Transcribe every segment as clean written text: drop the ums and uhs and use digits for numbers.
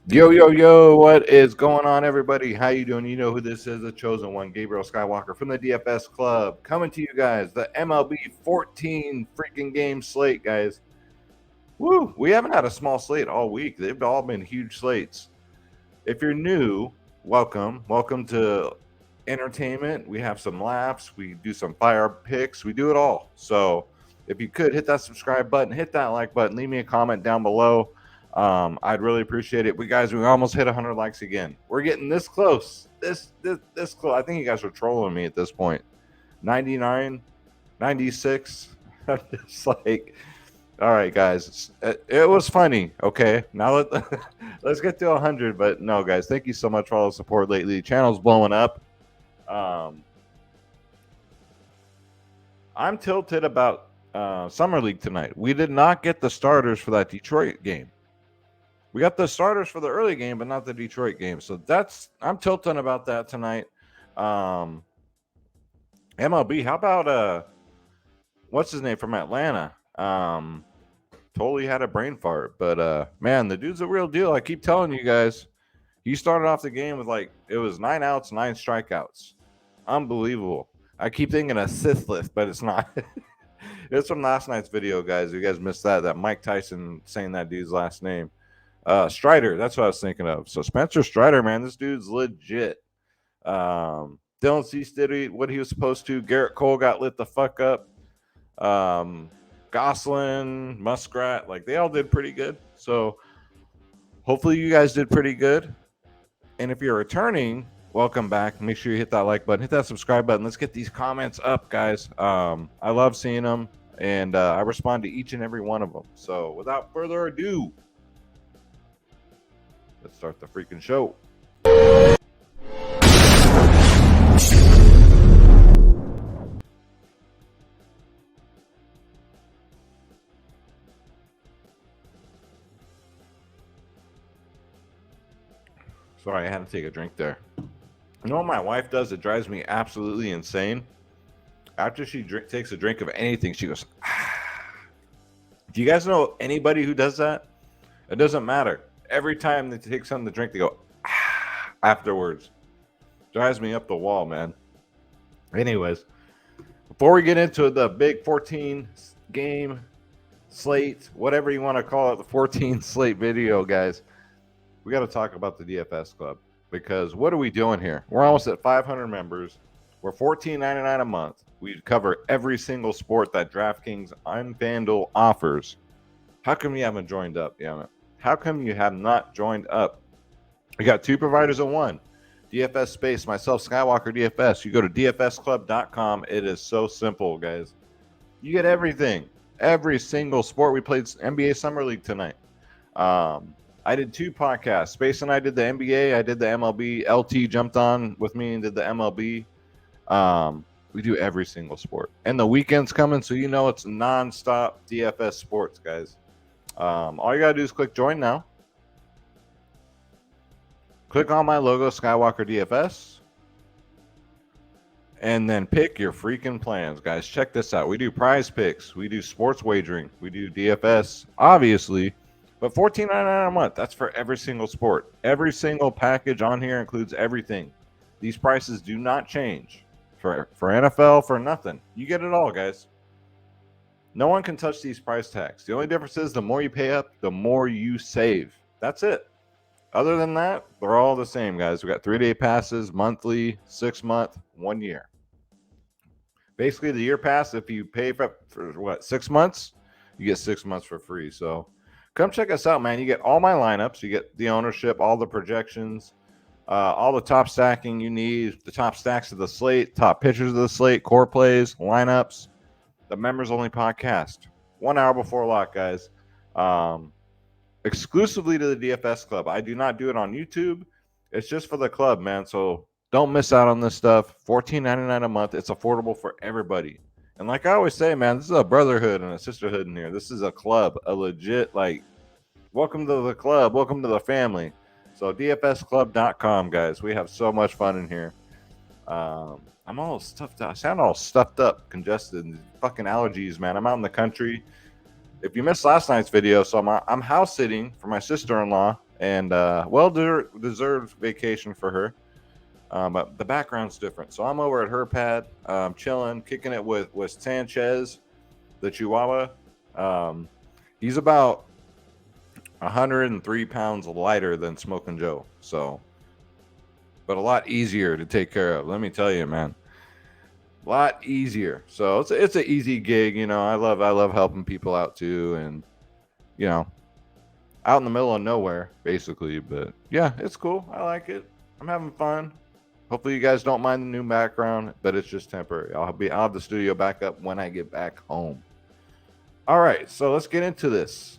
Yo, yo, yo, what is going on, everybody? How you doing? You know who this is, the chosen one, Gabriel Skywalker from the DFS Club, coming to you guys, the MLB 14 freaking game slate, guys. Woo, we haven't had a small slate all week. They've all been huge slates. If you're new, welcome. Welcome to entertainment. We have some laughs. We do some fire picks. We do it all. So if you could hit that subscribe button, hit that like button, leave me a comment down below. I'd really appreciate it. We almost hit 100 likes again. We're getting this close. This close. I think you guys are trolling me at this point. 99, 96. I'm just like, all right, guys. It was funny. Okay, now let's get to 100. But no, guys, thank you so much for all the support lately. The channel's blowing up. I'm tilted about Summer League tonight. We did not get the starters for that Detroit game. We got the starters for the early game, but not the Detroit game. So I'm tilting about that tonight. MLB, how about what's his name from Atlanta? Totally had a brain fart, but man, the dude's a real deal. I keep telling you guys, he started off the game with it was 9 outs, 9 strikeouts. Unbelievable. I keep thinking assist list, but it's not. It's from last night's video, guys. You guys missed that Mike Tyson saying that dude's last name. Strider, that's what I was thinking of. So Spencer Strider, man, this dude's legit. Dylan Cease did what he was supposed to. Garrett Cole got lit the fuck up. Gosselin, Muskrat, they all did pretty good. So hopefully you guys did pretty good. And if you're returning, welcome back. Make sure you hit that like button, hit that subscribe button. Let's get these comments up, guys. I love seeing them, and I respond to each and every one of them. So without further ado, let's start the freaking show. Sorry, I had to take a drink there. You know what my wife does that drives me absolutely insane? After she takes a drink of anything, she goes, ah. Do you guys know anybody who does that? It doesn't matter. Every time they take something to drink, they go, ah, afterwards. Drives me up the wall, man. Anyways, before we get into the big 14 game slate, whatever you want to call it, the 14 slate video, guys, we got to talk about the DFS Club, because what are we doing here? We're almost at 500 members. We're $14.99 a month. We cover every single sport that DraftKings and FanDuel offers. How come you haven't joined up? How come you have not joined up? We got 2 providers in one. DFS Space, myself, Skywalker DFS. You go to dfsclub.com. It is so simple, guys. You get everything. Every single sport. We played NBA Summer League tonight. I did 2 podcasts. Space and I did the NBA. I did the MLB. LT jumped on with me and did the MLB. We do every single sport. And the weekend's coming, so you know it's nonstop DFS sports, guys. All you got to do is click join now. Click on my logo, Skywalker DFS. And then pick your freaking plans, guys. Check this out. We do prize picks. We do sports wagering. We do DFS, obviously. But $14.99 a month, that's for every single sport. Every single package on here includes everything. These prices do not change. For NFL, for nothing. You get it all, guys. No one can touch these price tags. The only difference is the more you pay up, the more you save. That's it. Other than that, they're all the same, guys. We got 3-day passes, monthly, 6-month, 1 year. Basically, the year pass, if you pay for 6 months, you get 6 months for free. So come check us out, man. You get all my lineups. You get the ownership, all the projections, all the top stacking you need, the top stacks of the slate, top pitchers of the slate, core plays, lineups, the members-only podcast. 1 hour before lock, guys. Exclusively to the DFS Club. I do not do it on YouTube. It's just for the club, man. So don't miss out on this stuff. $14.99 a month. It's affordable for everybody. And like I always say, man, this is a brotherhood and a sisterhood in here. This is a club, a legit, welcome to the club. Welcome to the family. So dfsclub.com, guys. We have so much fun in here. I'm all stuffed up. I sound all stuffed up, congested. Fucking allergies, man. I'm out in the country. If you missed last night's video, so I'm house sitting for my sister-in-law. and well-deserved vacation for her. But the background's different. So I'm over at her pad, chilling, kicking it with Sanchez, the Chihuahua. Um, he's about 103 pounds lighter than Smoking Joe. So, but a lot easier to take care of. Let me tell you, man, a lot easier. So it's an easy gig. I love helping people out too, and you know, out in the middle of nowhere, basically. But yeah, it's cool. I like it. I'm having fun. Hopefully, you guys don't mind the new background, but it's just temporary. I'll have the studio back up when I get back home. All right, so let's get into this.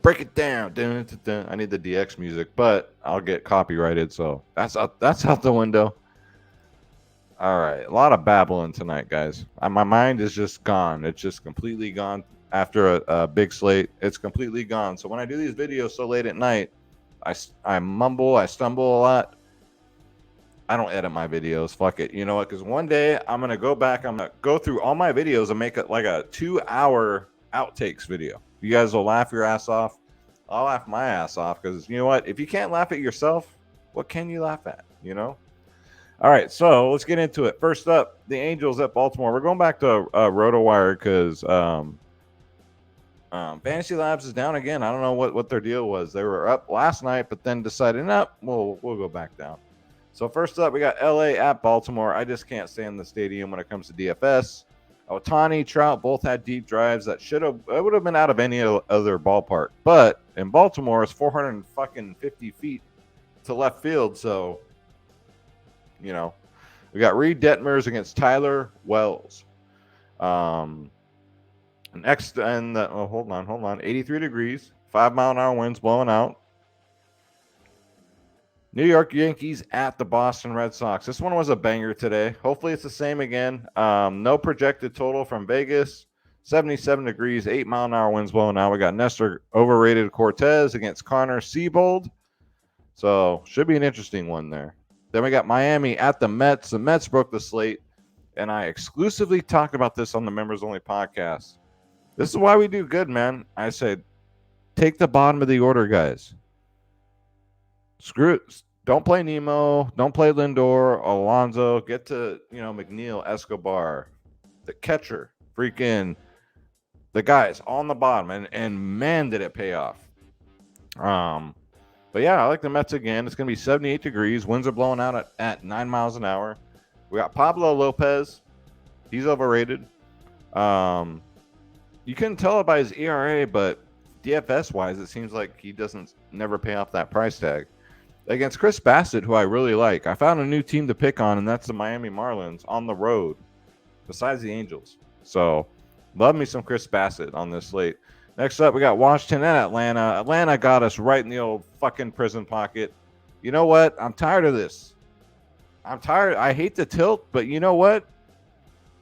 Break it down. Dun, dun, dun. I need the DX music, but I'll get copyrighted, so that's out the window. All right, a lot of babbling tonight, guys. My mind is just gone. It's just completely gone after a big slate. It's completely gone. So when I do these videos so late at night, I mumble, I stumble a lot. I don't edit my videos. Fuck it. You know what? Because one day I'm gonna go back. I'm gonna go through all my videos and make it like a 2-hour outtakes video. You guys will laugh your ass off. I'll laugh my ass off because you know what? If you can't laugh at yourself, what can you laugh at? You know. All right, so let's get into it. First up, the Angels at Baltimore. We're going back to RotoWire because Fantasy Labs is down again. I don't know what their deal was. They were up last night, but then decided, no, we'll go back down. So first up, we got LA at Baltimore. I just can't stand the stadium when it comes to DFS. Ohtani, Trout both had deep drives that would have been out of any other ballpark. But in Baltimore, it's 450 feet to left field. So, you know, we got Reed Detmers against Tyler Wells. Next, and hold on, 83 degrees, 5-mile-an-hour winds blowing out. New York Yankees at the Boston Red Sox. This one was a banger today. Hopefully it's the same again. No projected total from Vegas. 77 degrees, 8-mile-an-hour winds blowing out. We got Nestor Overrated Cortez against Connor Siebold. So should be an interesting one there. Then we got Miami at the Mets. The Mets broke the slate, and I exclusively talked about this on the Members Only podcast. This is why we do good, man. I said, take the bottom of the order, guys. Screw it. Don't play Nemo. Don't play Lindor, Alonso. Get to, McNeil, Escobar, the catcher, freaking the guys on the bottom. And man, did it pay off. But yeah, I like the Mets again. It's going to be 78 degrees. Winds are blowing out at 9 miles an hour. We got Pablo Lopez. He's overrated. You couldn't tell it by his ERA, but DFS-wise, it seems like he doesn't never pay off that price tag. Against Chris Bassett, who I really like, I found a new team to pick on, and that's the Miami Marlins on the road, besides the Angels. So, love me some Chris Bassett on this slate. Next up, we got Washington and Atlanta. Atlanta got us right in the old fucking prison pocket. You know what? I'm tired of this. I'm tired. I hate the tilt, but you know what?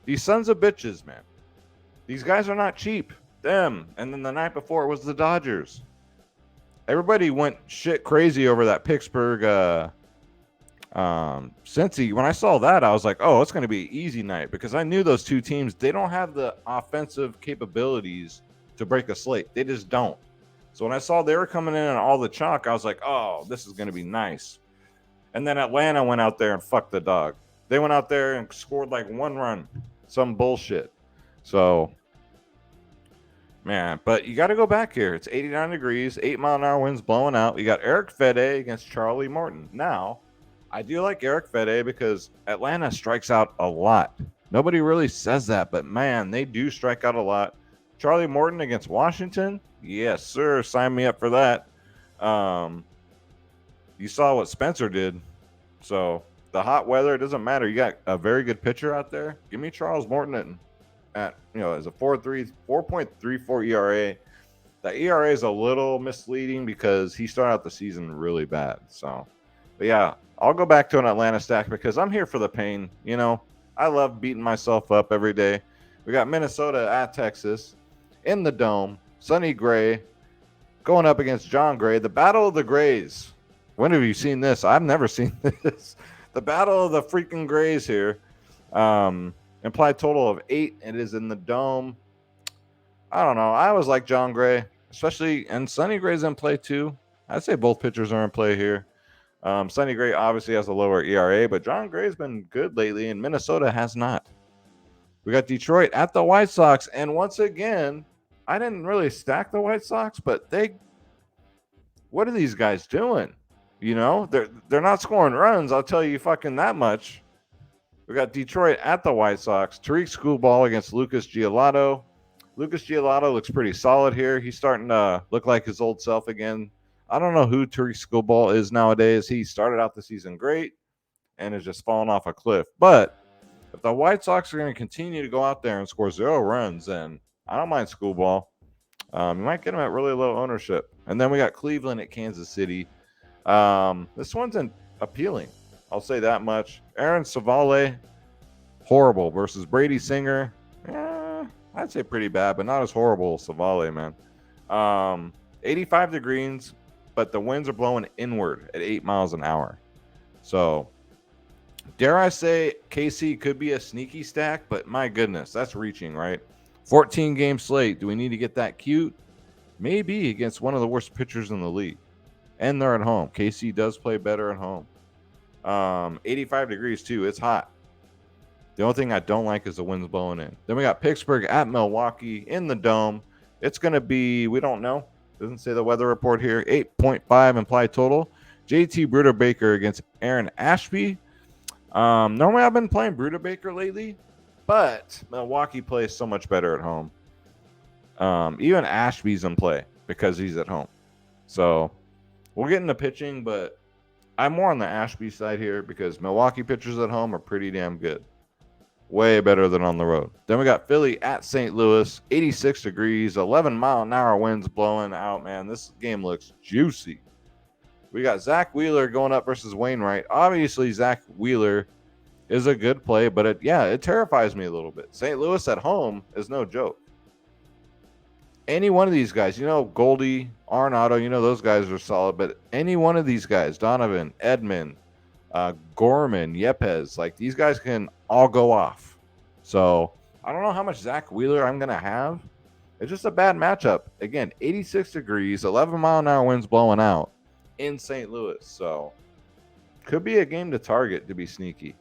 These sons of bitches, man. These guys are not cheap. Them. And then the night before, it was the Dodgers. Everybody went shit crazy over that Pittsburgh Cincy. When I saw that, I was like, oh, it's going to be an easy night because I knew those two teams, they don't have the offensive capabilities to break a slate. They just don't. So when I saw they were coming in and all the chalk, I was like, oh, this is going to be nice. And then Atlanta went out there and fucked the dog. They went out there and scored like 1 run. Some bullshit. So, man, but you got to go back here. It's 89 degrees, 8-mile-an-hour winds blowing out. You got Eric Fede against Charlie Morton. Now, I do like Eric Fede because Atlanta strikes out a lot. Nobody really says that, but man, they do strike out a lot. Charlie Morton against Washington? Yes, sir. Sign me up for that. You saw what Spencer did. So, the hot weather, it doesn't matter. You got a very good pitcher out there. Give me Charles Morton at as a 4.34 ERA. The ERA is a little misleading because he started out the season really bad. So, but yeah, I'll go back to an Atlanta stack because I'm here for the pain. I love beating myself up every day. We got Minnesota at Texas in the Dome. Sonny Gray going up against John Gray. The Battle of the Grays. When have you seen this? I've never seen this. The Battle of the freaking Grays here. Implied total of 8. It is in the Dome. I don't know. I always like John Gray, especially, and Sonny Gray's in play too. I'd say both pitchers are in play here. Sonny Gray obviously has a lower ERA, but John Gray's been good lately, and Minnesota has not. We got Detroit at the White Sox, and once again, I didn't really stack the White Sox, but what are these guys doing? They're not scoring runs. I'll tell you fucking that much. We got Detroit at the White Sox. Tariq Schoolball against Lucas Giolito. Lucas Giolito looks pretty solid here. He's starting to look like his old self again. I don't know who Tariq Schoolball is nowadays. He started out the season great and is just falling off a cliff. But if the White Sox are going to continue to go out there and score 0 runs, then I don't mind Schoolball. You might get him at really low ownership. And then we got Cleveland at Kansas City. This one's appealing. I'll say that much. Aaron Savale, horrible, versus Brady Singer. I'd say pretty bad, but not as horrible as Savale, man. 85 degrees, but the winds are blowing inward at 8 miles an hour. So, dare I say KC could be a sneaky stack, but my goodness, that's reaching, right? 14-game slate. Do we need to get that cute? Maybe against one of the worst pitchers in the league. And they're at home. KC does play better at home. 85 degrees, too. It's hot. The only thing I don't like is the wind's blowing in. Then we got Pittsburgh at Milwaukee in the Dome. It's going to be, we don't know. Doesn't say the weather report here. 8.5 implied total. JT Bruder-Baker against Aaron Ashby. Normally I've been playing Bruder-Baker lately, but Milwaukee plays so much better at home. Even Ashby's in play because he's at home. So we'll get into pitching, but I'm more on the Ashby side here because Milwaukee pitchers at home are pretty damn good. Way better than on the road. Then we got Philly at St. Louis, 86 degrees, 11-mile-an-hour winds blowing out, man. This game looks juicy. We got Zach Wheeler going up versus Wainwright. Obviously, Zach Wheeler is a good play, but it terrifies me a little bit. St. Louis at home is no joke. Any one of these guys, Goldie, Arenado, those guys are solid, but any one of these guys, Donovan, Edman, Gorman, Yepes, like these guys can all go off. So I don't know how much Zach Wheeler I'm going to have. It's just a bad matchup. Again, 86 degrees, 11-mile-an-hour winds blowing out in St. Louis. So could be a game to target to be sneaky.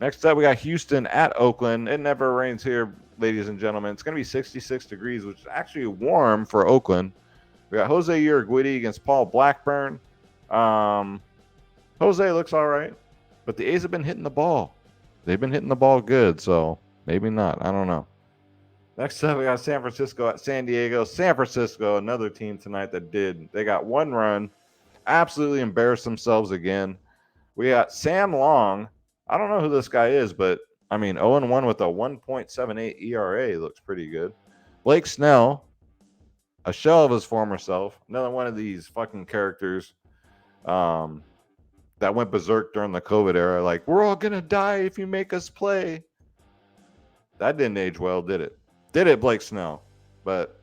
Next up, we got Houston at Oakland. It never rains here, ladies and gentlemen. It's going to be 66 degrees, which is actually warm for Oakland. We got Jose Urquidy against Paul Blackburn. Jose looks all right, but the A's have been hitting the ball. They've been hitting the ball good, so maybe not. I don't know. Next up, we got San Francisco at San Diego. San Francisco, another team tonight they got 1 run, absolutely embarrassed themselves again. We got Sam Long. I don't know who this guy is, but 0-1 with a 1.78 ERA looks pretty good. Blake Snell, a shell of his former self, another one of these fucking characters that went berserk during the COVID era. Like, we're all going to die if you make us play. That didn't age well, did it? Did it, Blake Snell? But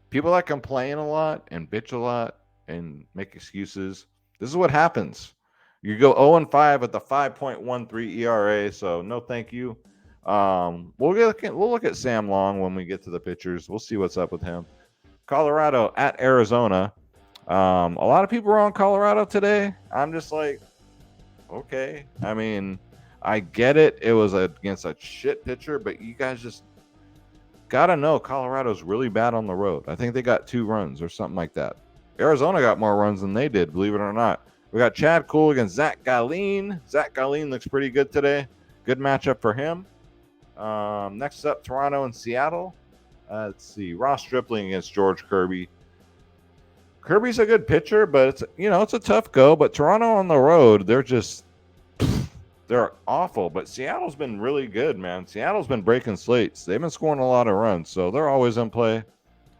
people that complain a lot and bitch a lot and make excuses, this is what happens. You go 0-5 at the 5.13 ERA, so no thank you. We'll look at Sam Long when we get to the pitchers. We'll see what's up with him. Colorado at Arizona. A lot of people are on Colorado today. I'm just like, okay. I get it. It was against a shit pitcher, but you guys just got to know Colorado's really bad on the road. I think they got 2 runs or something like that. Arizona got more runs than they did, believe it or not. We got Chad Kuhl against Zach Gallen. Zach Gallen looks pretty good today. Good matchup for him. Next up, Toronto and Seattle. Let's see. Ross Stripling against George Kirby. Kirby's a good pitcher, but it's a tough go. But Toronto on the road, they're awful. But Seattle's been really good, man. Seattle's been breaking slates. They've been scoring a lot of runs, so they're always in play.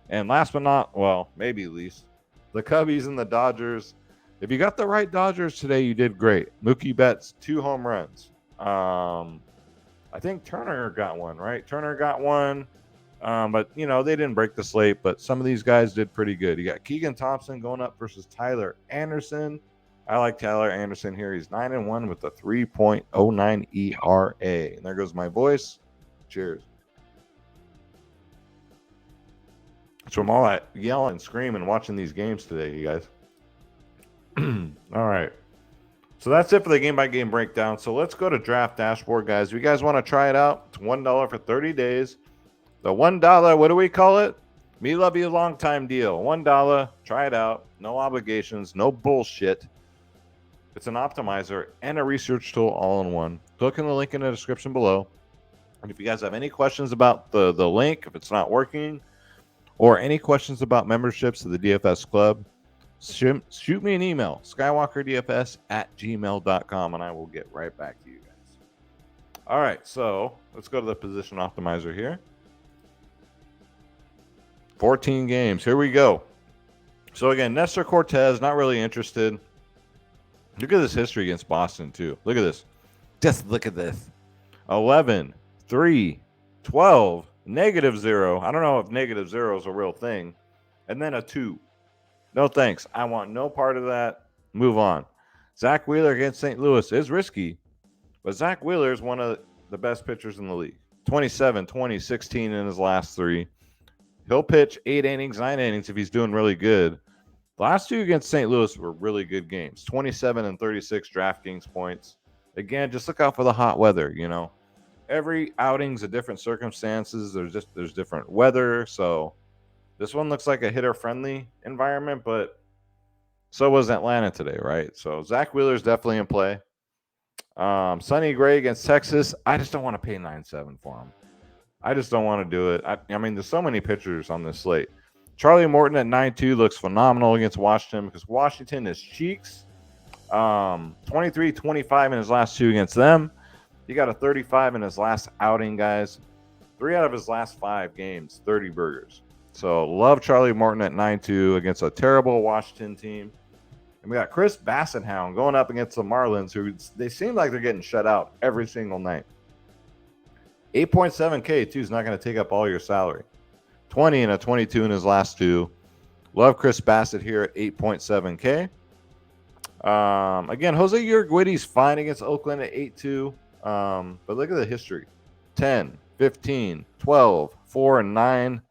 And last but not, maybe least, the Cubbies and the Dodgers. If you got the right Dodgers today, you did great. Mookie Betts, 2 home runs. I think Turner got one, right? Turner got one. But, they didn't break the slate, but some of these guys did pretty good. You got Keegan Thompson going up versus Tyler Anderson. I like Tyler Anderson here. He's 9-1 with a 3.09 ERA. And there goes my voice. Cheers. It's from all that yelling, screaming, watching these games today, you guys. All right. So that's it for the game-by-game breakdown. So let's go to Draft Dashboard, guys. If you guys want to try it out, it's $1 for 30 days. The $1, what do we call it? Me love you long time deal. $1, try it out. No obligations, no bullshit. It's an optimizer and a research tool all in one. Click on the link in the description below. And if you guys have any questions about the link, if it's not working, or any questions about memberships to the DFS Club, shoot me an email, skywalkerdfs@gmail.com, and I will get right back to you guys. All right, so let's go to the position optimizer here. 14 games. Here we go. So again, Nestor Cortez, not really interested. Look at this history against Boston, too. Look at this. Just look at this. 11, 3, 12, -0. I don't know if -0 is a real thing. And then a 2. No thanks. I want no part of that. Move on. Zach Wheeler against St. Louis is risky, but Zach Wheeler is one of the best pitchers in the league. 27, 20, 16 in his last 3. He'll pitch 8 innings, 9 innings if he's doing really good. The last 2 against St. Louis were really good games. 27 and 36 DraftKings points. Again, just look out for the hot weather, you know. Every outing's a different circumstances. There's different weather, so this one looks like a hitter-friendly environment, but so was Atlanta today, right? So Zach Wheeler's definitely in play. Sonny Gray against Texas. I just don't want to pay 9.7 for him. I just don't want to do it. I mean, there's so many pitchers on this slate. Charlie Morton at 9.2 looks phenomenal against Washington because Washington is cheeks. 23, 25 in his last 2 against them. He got a 35 in his last outing, guys. 3 out of his last 5 games, 30 burgers. So love Charlie Morton at 9.2 against a terrible Washington team. And we got Chris Bassett-Hound going up against the Marlins, who they seem like they're getting shut out every single night. 8.7K, too, is not going to take up all your salary. 20 and a 22 in his last 2. Love Chris Bassett here at 8.7K. Again, Jose Urquidy's fine against Oakland at 8.2. But look at the history. 10, 15, 12, 4, and 9.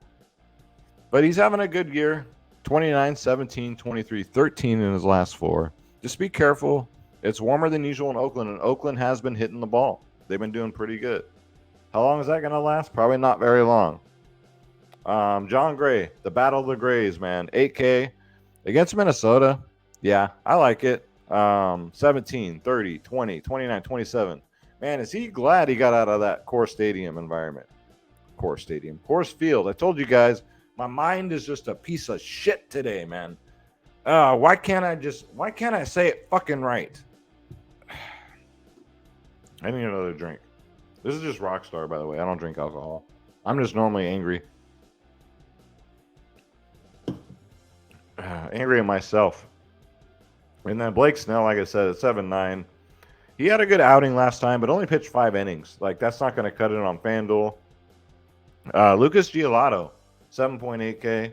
But he's having a good year. 29, 17, 23, 13 in his last 4. Just be careful. It's warmer than usual in Oakland, and Oakland has been hitting the ball. They've been doing pretty good. How long is that going to last? Probably not very long. John Gray, the Battle of the Grays, man. 8K against Minnesota. Yeah, I like it. 17, 30, 20, 29, 27. Man, is he glad he got out of that Coors Stadium environment? Coors Field. I told you guys, my mind is just a piece of shit today, man. Why can't I say it fucking right? I need another drink. This is just Rockstar, by the way. I don't drink alcohol. I'm just normally angry. Angry at myself. And then Blake Snell, like I said, at 7.9. He had a good outing last time, but only pitched 5 innings. Like, that's not going to cut it on FanDuel. Lucas Giolito, 7.8K.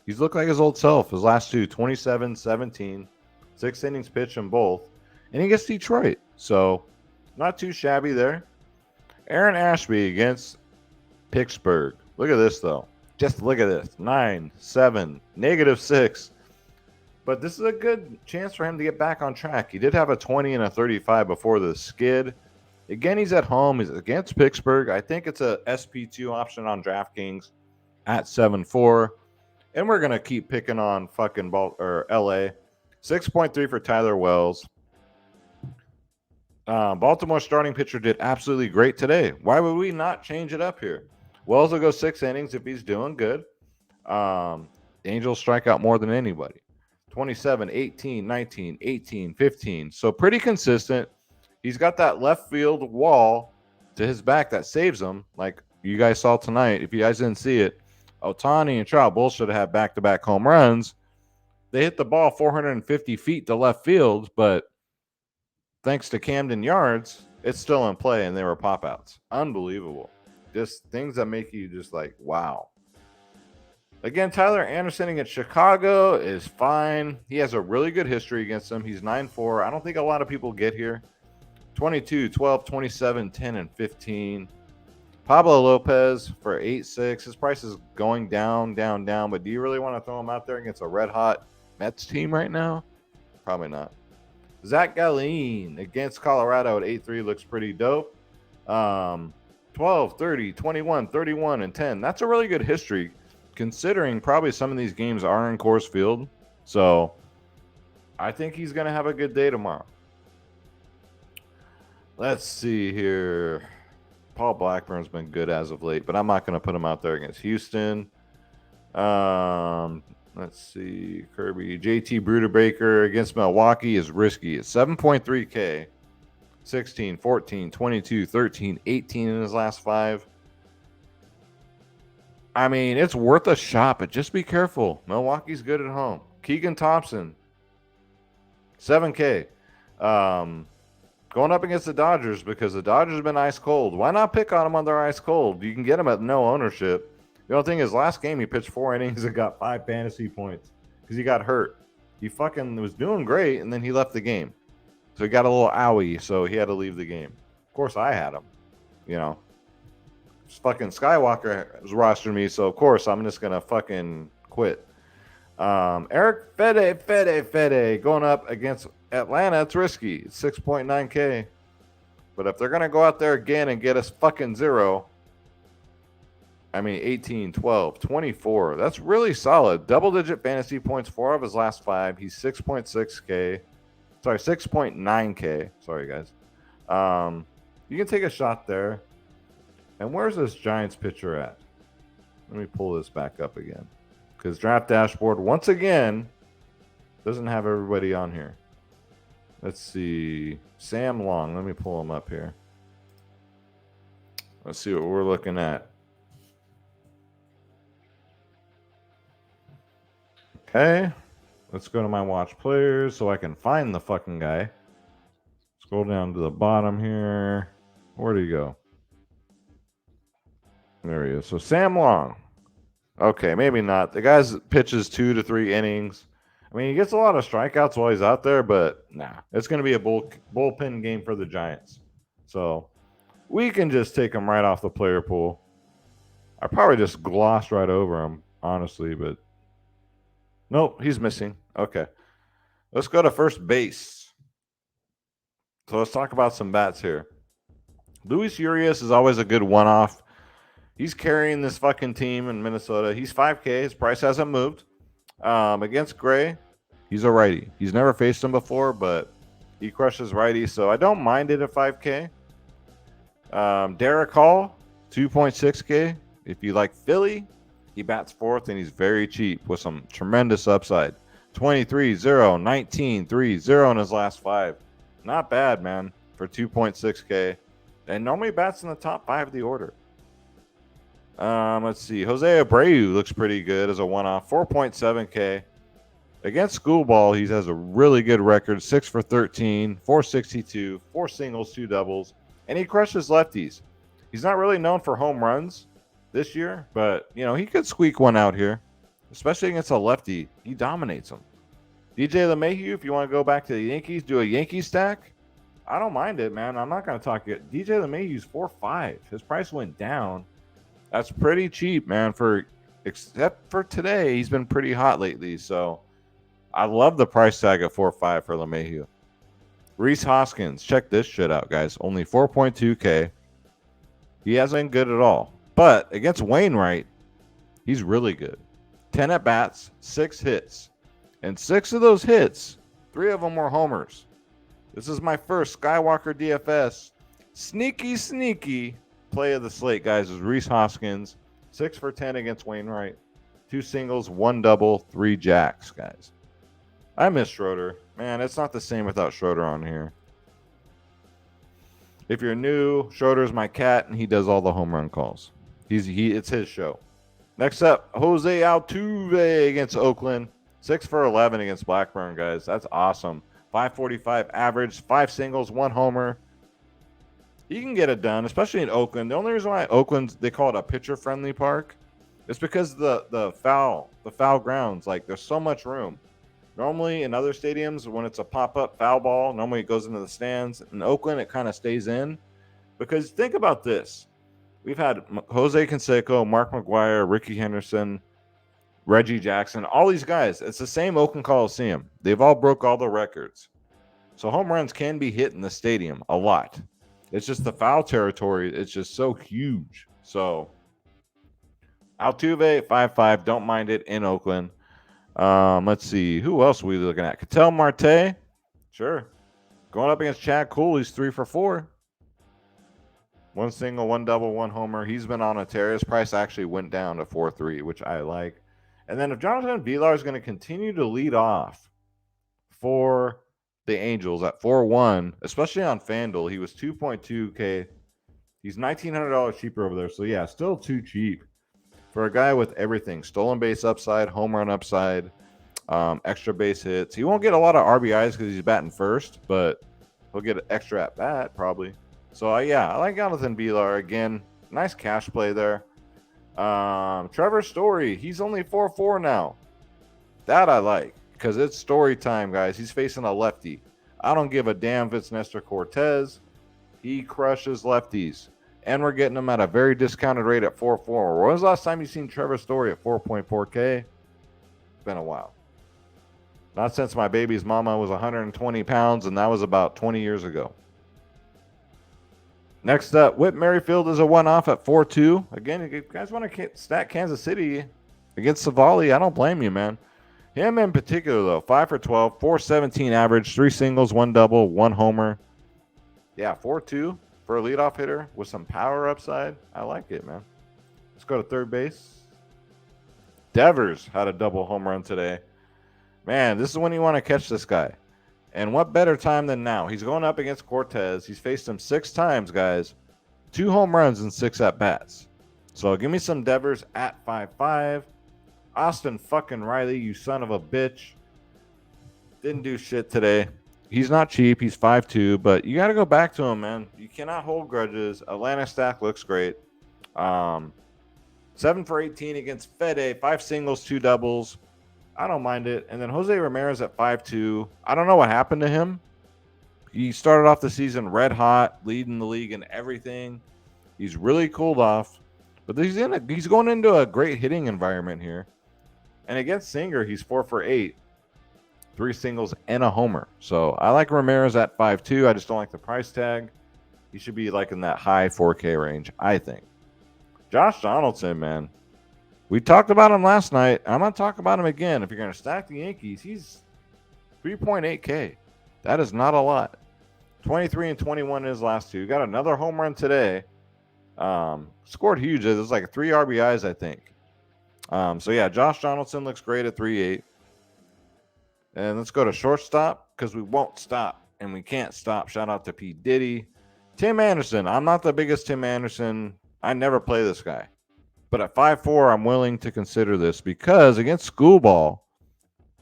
He's looked like his old self. His last 2, 27, 17. 6 innings pitched in both. And he gets Detroit. So, not too shabby there. Aaron Ashby against Pittsburgh. Look at this, though. Just look at this. 9, 7, -6. But this is a good chance for him to get back on track. He did have a 20 and a 35 before the skid. Again, he's at home. He's against Pittsburgh. I think it's a SP2 option on DraftKings at 7.4. And we're going to keep picking on fucking LA. 6.3 for Tyler Wells. Baltimore starting pitcher did absolutely great today. Why would we not change it up here? Wells will go 6 innings if he's doing good. Angels strike out more than anybody. 27, 18, 19, 18, 15. So pretty consistent. He's got that left field wall to his back that saves him. Like you guys saw tonight. If you guys didn't see it, Ohtani and Trout both should have had back-to-back home runs. They hit the ball 450 feet to left field, but thanks to Camden Yards, it's still in play, and they were pop-outs. Unbelievable. Just things that make you just like, wow. Again, Tyler Anderson against Chicago is fine. He has a really good history against them. He's 9.4. I don't think a lot of people get here. 22, 12, 27, 10, and 15. Pablo Lopez for 8.6. His price is going down, down, down. But do you really want to throw him out there against a red-hot Mets team right now? Probably not. Zach Gallen against Colorado at 8.3 looks pretty dope. 12, 30, 21, 31, and 10. That's a really good history, considering probably some of these games are in Coors Field. So I think he's going to have a good day tomorrow. Let's see here. Paul Blackburn's been good as of late, but I'm not going to put him out there against Houston. Let's see. Kirby. JT Bruderbaker against Milwaukee is risky. It's 7.3K. 16, 14, 22, 13, 18 in his last 5. I mean, it's worth a shot, but just be careful. Milwaukee's good at home. Keegan Thompson, 7K. Going up against the Dodgers because the Dodgers have been ice cold. Why not pick on them when they're ice cold? You can get them at no ownership. The only thing is, last game he pitched 4 innings and got 5 fantasy points because he got hurt. He fucking was doing great, and then he left the game. So he got a little owie, so he had to leave the game. Of course, I had him. You know, fucking Skywalker was rostering me, so of course I'm just gonna fucking quit. Eric Fede going up against Atlanta. It's risky. It's 6.9K. But if they're gonna go out there again and get us fucking 0, I mean 18, 12, 24. That's really solid. Double-digit fantasy points. 4 of his last 5. He's 6.6K. Sorry, 6.9K. Sorry, guys. You can take a shot there. And where's this Giants pitcher at? Let me pull this back up again. Because Draft Dashboard, once again, doesn't have everybody on here. Let's see. Sam Long. Let me pull him up here. Let's see what we're looking at. Okay. Let's go to my watch players so I can find the fucking guy. Scroll down to the bottom here. Where'd he go? There he is. So Sam Long. Okay, maybe not. The guy's pitches 2 to 3 innings. I mean, he gets a lot of strikeouts while he's out there, but nah. It's going to be a bullpen game for the Giants. So we can just take him right off the player pool. I probably just glossed right over him, honestly, but nope, he's missing. Okay. Let's go to first base. So let's talk about some bats here. Luis Urias is always a good one-off. He's carrying this fucking team in Minnesota. He's 5K. His price hasn't moved. Against Gray, he's a righty. He's never faced him before, but he crushes righty, so I don't mind it at 5K. Derek Hall, 2.6K. If you like Philly, he bats 4th, and he's very cheap with some tremendous upside. 23, 0, 19, 3, 0 in his last 5. Not bad, man, for 2.6K. And normally bats in the top 5 of the order. Let's see. Jose Abreu looks pretty good as a one-off. 4.7K. Against Schoolball, he has a really good record. 6 for 13, 462, 4 singles, 2 doubles. And he crushes lefties. He's not really known for home runs this year, but, you know, he could squeak one out here. Especially against a lefty. He dominates them. DJ LeMahieu, if you want to go back to the Yankees, do a Yankee stack. I don't mind it, man. I'm not going to talk it. DJ LeMahieu's 4.5. His price went down. That's pretty cheap, man. Except for today, he's been pretty hot lately. So I love the price tag at 4.5 for LeMahieu. Rhys Hoskins, check this shit out, guys. Only 4.2K. He hasn't been good at all. But against Wainwright, he's really good. 10 at bats, 6 hits. And 6 of those hits, 3 of them were homers. This is my first Skywalker DFS. Sneaky play of the slate, guys, is Rhys Hoskins. 6 for 10 against Wainwright. 2 singles, 1 double, 3 jacks, guys. I miss Schroeder. Man, it's not the same without Schroeder on here. If you're new, Schroeder's my cat, and he does all the home run calls. It's his show. Next up, Jose Altuve against Oakland. 6 for 11 against Blackburn, guys. That's awesome. 545 average, 5 singles, 1 homer. He can get it done, especially in Oakland. The only reason why Oakland, they call it a pitcher-friendly park, is because the foul grounds, like there's so much room. Normally in other stadiums, when it's a pop-up foul ball, normally it goes into the stands. In Oakland, it kind of stays in. Because think about this. We've had Jose Canseco, Mark McGwire, Ricky Henderson, Reggie Jackson, all these guys. It's the same Oakland Coliseum. They've all broke all the records. So home runs can be hit in the stadium a lot. It's just the foul territory. It's just so huge. So Altuve, 5.5. Don't mind it in Oakland. Let's see. Who else are we looking at? Ketel Marte. Sure. Going up against Chad Cool. He's 3 for 4. 1 single, 1 double, 1 homer. He's been on a tear. His price actually went down to 4.3, which I like. And then if Jonathan Villar is going to continue to lead off for the Angels at 4-1, especially on FanDuel, he was 2.2K. He's $1,900 cheaper over there. So, yeah, still too cheap for a guy with everything. Stolen base upside, home run upside, extra base hits. He won't get a lot of RBIs because he's batting first, but he'll get an extra at bat probably. So, yeah, I like Jonathan Villar. Again, nice cash play there. Trevor Story, he's only 4-4 now. That I like because it's Story time, guys. He's facing a lefty. I don't give a damn if it's Nestor Cortez. He crushes lefties. And we're getting him at a very discounted rate at 4.4. When was the last time you seen Trevor Story at 4.4K? It's been a while. Not since my baby's mama was 120 pounds, and that was about 20 years ago. Next up, Whit Merrifield is a one-off at 4.2. Again, if you guys want to stack Kansas City against Savali, I don't blame you, man. Him in particular, though, 5 for 12, 417 average, 3 singles, 1 double, 1 homer. Yeah, 4.2 for a leadoff hitter with some power upside. I like it, man. Let's go to third base. Devers had a double home run today. Man, this is when you want to catch this guy. And what better time than now? He's going up against Cortez. He's faced him 6 times, guys. 2 home runs and 6 at-bats. So give me some Devers at 5.5. Austin fucking Riley, you son of a bitch. Didn't do shit today. He's not cheap. He's 5.2, but you got to go back to him, man. You cannot hold grudges. Atlanta stack looks great. 7 for 18 against Fede. 5 singles, 2 doubles. I don't mind it. And then Jose Ramirez at 5.2. I don't know what happened to him. He started off the season red hot, leading the league in everything. He's really cooled off. But he's going into a great hitting environment here. And against Singer, he's 4 for 8. 3 singles and a homer. So I like Ramirez at 5.2. I just don't like the price tag. He should be like in that high 4K range, I think. Josh Donaldson, man. We talked about him last night. I'm going to talk about him again. If you're going to stack the Yankees, he's 3.8K. That is not a lot. 23 and 21 in his last 2. Got another home run today. Scored huge. It was like 3 RBIs, I think. So, yeah, Josh Donaldson looks great at 3.8. And let's go to shortstop because we won't stop and we can't stop. Shout out to P. Diddy. Tim Anderson. I'm not the biggest Tim Anderson. I never play this guy. But at 5.4, I'm willing to consider this because against school ball,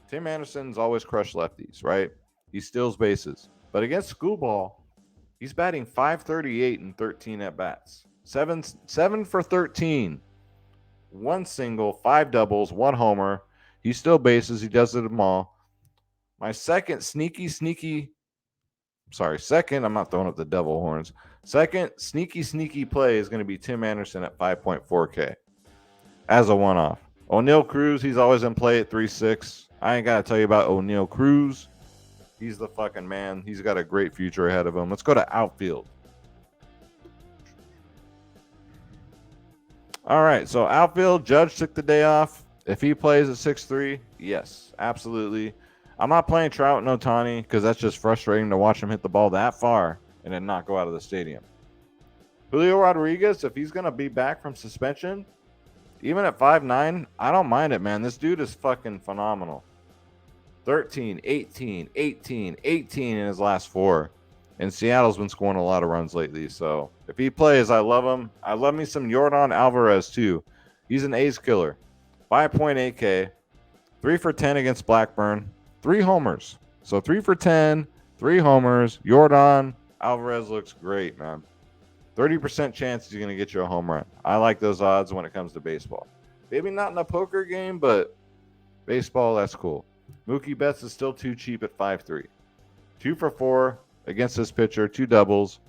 Tim Anderson's always crushed lefties, right? He steals bases. But against school ball, he's batting .538 and 13 at-bats. 7 for 13. 1 single, 5 doubles, 1 homer. He steals bases. He does it them all. My second, I'm not throwing up the devil horns. Second sneaky play is going to be Tim Anderson at 5.4K as a one-off. O'Neal Cruz, he's always in play at 3.6. I ain't got to tell you about O'Neal Cruz. He's the fucking man. He's got a great future ahead of him. Let's go to outfield. All right, so outfield, Judge took the day off. If he plays at 6.3, yes, absolutely. I'm not playing Trout and Ohtani because that's just frustrating to watch him hit the ball that far and then not go out of the stadium. Julio Rodriguez, if he's going to be back from suspension, even at 5.9, I don't mind it, man. This dude is fucking phenomenal. 13, 18, 18, 18 in his last 4. And Seattle's been scoring a lot of runs lately. So if he plays, I love him. I love me some Yordan Alvarez, too. He's an ace killer. 5.8K. 3 for 10 against Blackburn. 3 homers. So 3 for 10, 3 homers. Yordan Alvarez looks great, man. 30% chance he's going to get you a home run. I like those odds when it comes to baseball. Maybe not in a poker game, but baseball, that's cool. Mookie Betts is still too cheap at 5.3. 2 for 4 against this pitcher, 2 doubles.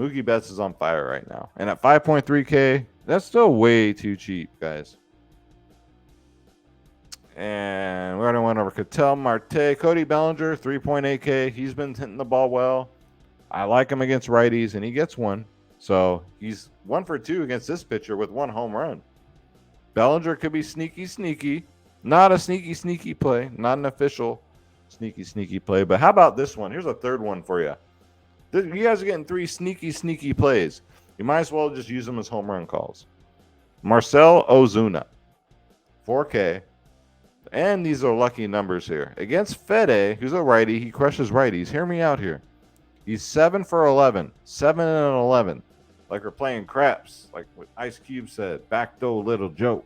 Mookie Betts is on fire right now. And at 5.3K, that's still way too cheap, guys. And we already went over Ketel Marte. Cody Bellinger, 3.8K. He's been hitting the ball well. I like him against righties, and he gets one. So he's 1 for 2 against this pitcher with 1 home run. Bellinger could be sneaky. Not a sneaky play. Not an official sneaky play. But how about this one? Here's a third one for you. You guys are getting 3 sneaky plays. You might as well just use them as home run calls. Marcell Ozuna, 4K. And these are lucky numbers here. Against Fede, who's a righty, he crushes righties. Hear me out here. He's 7 for 11. 7 and 11. Like we're playing craps. Like what Ice Cube said. Back door little joke.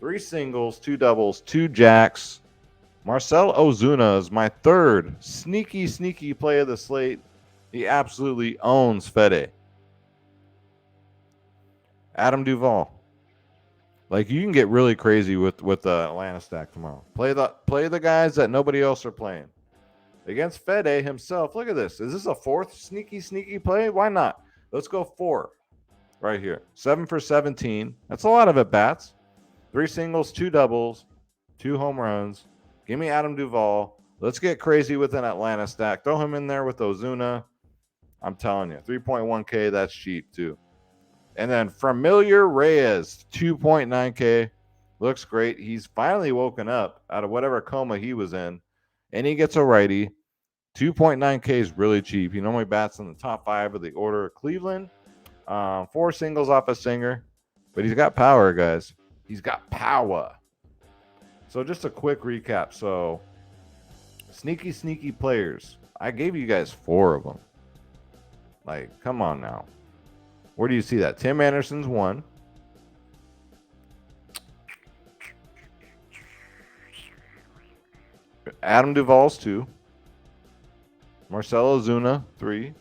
3 singles, 2 doubles, 2 jacks. Marcell Ozuna is my third sneaky play of the slate. He absolutely owns Fede. Adam Duvall. Like you can get really crazy with the Atlanta stack tomorrow. Play the guys that nobody else are playing. Against Fede himself. Look at this. Is this a fourth sneaky play? Why not? Let's go 4 right here. 7 for 17. That's a lot of at-bats. 3 singles, 2 doubles, 2 home runs. Give me Adam Duvall. Let's get crazy with an Atlanta stack. Throw him in there with Ozuna. I'm telling you, 3.1K, that's cheap too. And then Familiar Reyes, 2.9K. Looks great. He's finally woken up out of whatever coma he was in. And he gets a righty. 2.9K is really cheap. He normally bats in the top 5 of the order of Cleveland. 4 singles off a singer. But he's got power, guys. He's got power. So just a quick recap. So sneaky players. I gave you guys 4 of them. Like, come on now. Where do you see that? Tim Anderson's 1. Adam Duvall's 2. Marcell Ozuna, 3.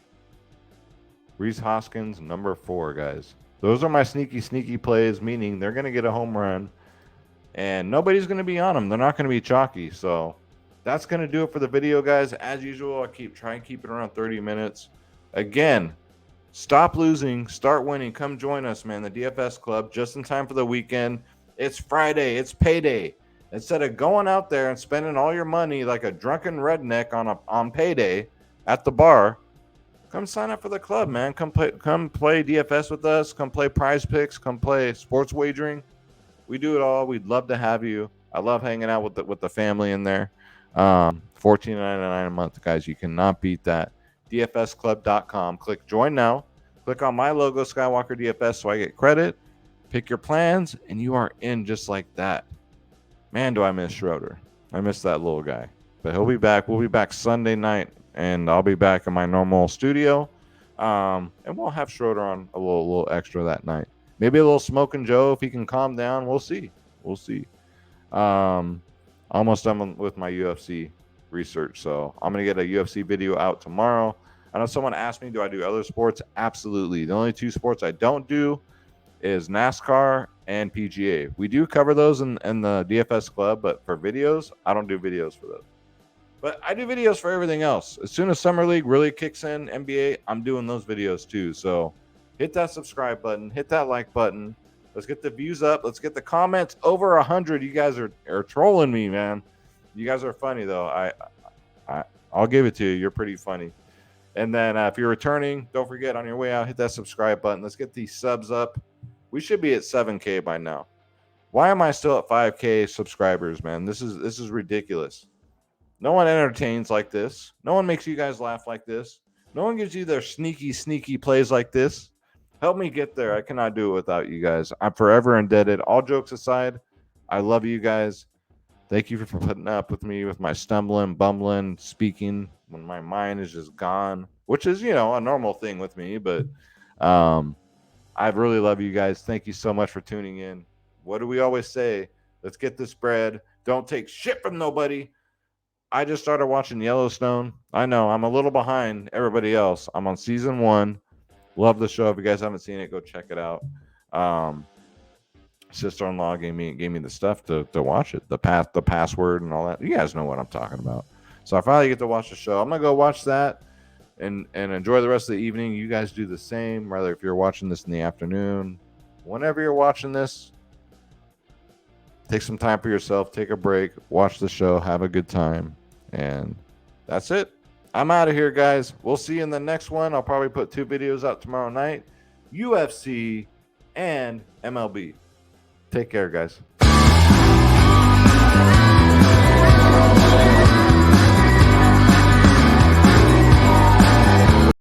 Rhys Hoskins, number 4, guys. Those are my sneaky plays, meaning they're going to get a home run. And nobody's going to be on them. They're not going to be chalky. So that's going to do it for the video, guys. As usual, I try and keep it around 30 minutes. Again, stop losing, start winning. Come join us, man. The DFS Club, just in time for the weekend. It's Friday. It's payday. Instead of going out there and spending all your money like a drunken redneck on payday at the bar, come sign up for the club, man. Come play DFS with us. Come play Prize Picks. Come play sports wagering. We do it all. We'd love to have you. I love hanging out with the family in there. $14.99 a month, guys. You cannot beat that. DFSclub.com. Click join now. Click on my logo, Skywalker DFS, so I get credit. Pick your plans, and you are in just like that. Man, do I miss Schroeder. I miss that little guy. But he'll be back. We'll be back Sunday night, and I'll be back in my normal studio. And we'll have Schroeder on a little extra that night. Maybe a little Smoking Joe if he can calm down. We'll see. Almost done with my UFC research, so I'm going to get a UFC video out tomorrow. I know someone asked me, do I do other sports? Absolutely. The only 2 sports I don't do is NASCAR and PGA. We do cover those in the DFS Club, but for videos, I don't do videos for those. But I do videos for everything else. As soon as Summer League really kicks in, NBA, I'm doing those videos too. So hit that subscribe button, hit that like button. Let's get the views up. Let's get the comments over 100. You guys are trolling me, man. You guys are funny, though. I'll give it to you. You're pretty funny. And then if you're returning, don't forget on your way out, hit that subscribe button. Let's get these subs up. We should be at 7K by now. Why am I still at 5K subscribers, man? This is ridiculous. No one entertains like this. No one makes you guys laugh like this. No one gives you their sneaky plays like this. Help me get there. I cannot do it without you guys. I'm forever indebted. All jokes aside, I love you guys. Thank you for putting up with me with my stumbling, bumbling, speaking when my mind is just gone, which is, a normal thing with me. But I really love you guys. Thank you so much for tuning in. What do we always say? Let's get this bread. Don't take shit from nobody. I just started watching Yellowstone. I know I'm a little behind everybody else. I'm on season 1. Love the show. If you guys haven't seen it, go check it out. Sister-in-law gave me the stuff to watch it, the password and all that. You guys know what I'm talking about. So I finally get to watch the show. I'm gonna go watch that. and enjoy the rest of the evening. You guys do the same, whether if you're watching this in the afternoon, whenever you're watching this. Take some time for yourself, take a break, watch the show, have a good time, and that's it. I'm out of here, guys. We'll see you in the next one. I'll probably put 2 videos out tomorrow night, UFC and MLB. Take care, guys.